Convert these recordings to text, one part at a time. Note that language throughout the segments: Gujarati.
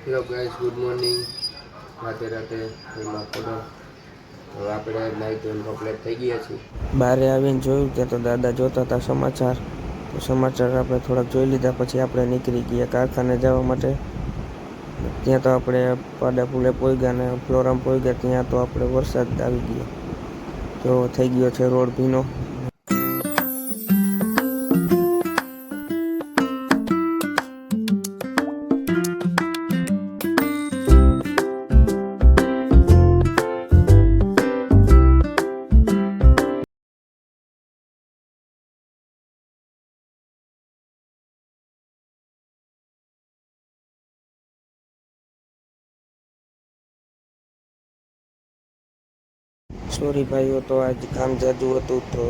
Hello guys, good morning. રાતે રાતે એમાં પડો તો આપણે નાઈટ કમ્પ્લીટ થઈ ગયા છીએ. બહારે આવીને જોયું ત્યાં તો દાદા જોતા હતા સમાચાર. તો સમાચાર આપણે થોડાક જોઈ લીધા પછી આપણે નીકળી ગયા કારખાને જવા માટે. ત્યાં તો આપણે પાડા પુલે પોઈગા ને ફ્લોરામ પોઈગા ત્યાં તો આપણે વરસાદ આવી ગયો. તો થઈ ગયો છે રોડ ભીનો. સોરી ભાઈઓ, તો આજ કામ જાજુ હતું તો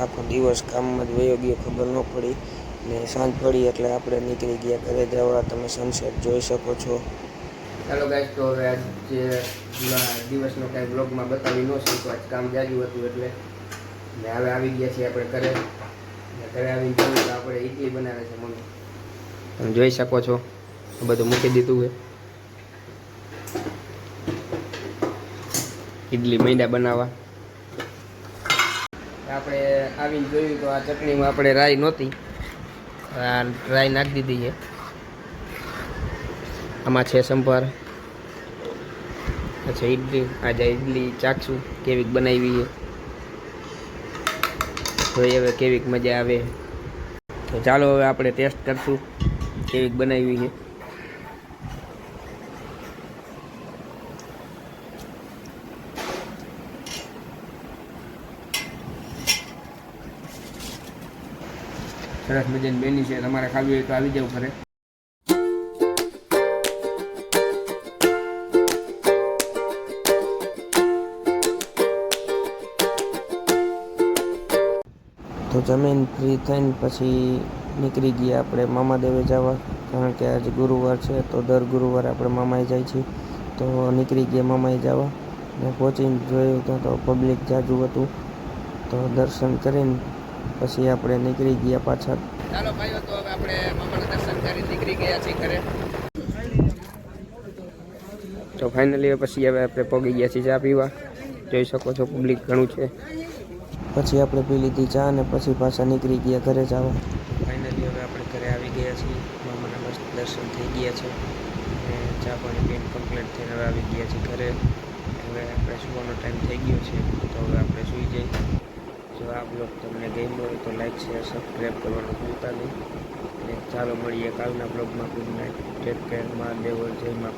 આખો દિવસ કામમાં જ વયો ગયો, ખબર ન પડી ને સાંજ પડી એટલે આપણે નીકળી ગયા ઘરે જવા. તમે સનસેટ જોઈ શકો છો. ચાલો ગાઈસ, તો હવે આજ જે દિવસનો કાંઈ બ્લોગમાં બતાવી ન શકું, આજ કામ જાજુ હતું એટલે ને હવે આવી ગયા છીએ આપણે ઘરે. ઘરે આવીને જોયું તો આપણે ઇડલી બનાવે છે મમ્મી, તમે જોઈ શકો છો. બધું મૂકી દીધું છે. ઇડલી મૈદા બનાવવા આપણે આવીને જોયું તો આ ચટણીમાં આપણે રાઈ નહોતી, આ રાઈ નાખી દીધી છે. આમાં છે સંભાર. અચ્છા, ઇડલી આજે ઇડલી ચાખશું કેવીક બનાવી છે, જોઈએ હવે કેવીક મજા આવે. તો ચાલો હવે આપણે ટેસ્ટ કરશું કેવીક બનાવી છે. સરસ મજાની બેની છે. તમારે ખાવી હોય તો આવી જાવ ઘરે. તો જમીન ફ્રી થઈને પછી નીકળી ગયા આપણે મામાદેવે જવા, કારણ કે આજે ગુરુવાર છે તો દર ગુરુવારે આપણે મામાએ જાય છે. તો નીકળી ગયા મામાએ જવા ને પહોંચીને જોયું તો પબ્લિક જાજુ હતું. તો દર્શન કરીને પછી આપણે નીકળી ગયા પાછા. ચાલો ભાઈઓ, તો હવે આપણે મામાના દર્શન કરી નીકળી ગયા છીએ ઘરે. તો ફાઇનલી પછી હવે આપણે પહોંચી ગયા છીએ ચા પીવા. જોઈ શકો છો પબ્લિક ઘણું છે. પછી આપણે પી લીધી ચા અને પછી પાછા નીકળી ગયા ઘરે જવા. ફાઇનલી હવે આપણે ઘરે આવી ગયા છીએ. મામાના મસ્ત દર્શન થઈ ગયા છે અને ચા પાણી પીને કમ્પ્લીટ થઈને હવે આવી ગયા છીએ ઘરે. હવે આપણે સુવાનો ટાઈમ થઈ ગયો છે તો હવે આપણે સૂઈ જઈએ. જો આ બ્લોગ તમને ગમ્યો હોય તો લાઈક શેર સબસ્ક્રાઈબ કરવાનું ભૂલતા નહીં. અને ચાલો મળીએ કાલના બ્લોગમાં. Good night, take care, Mahadev, જય મા.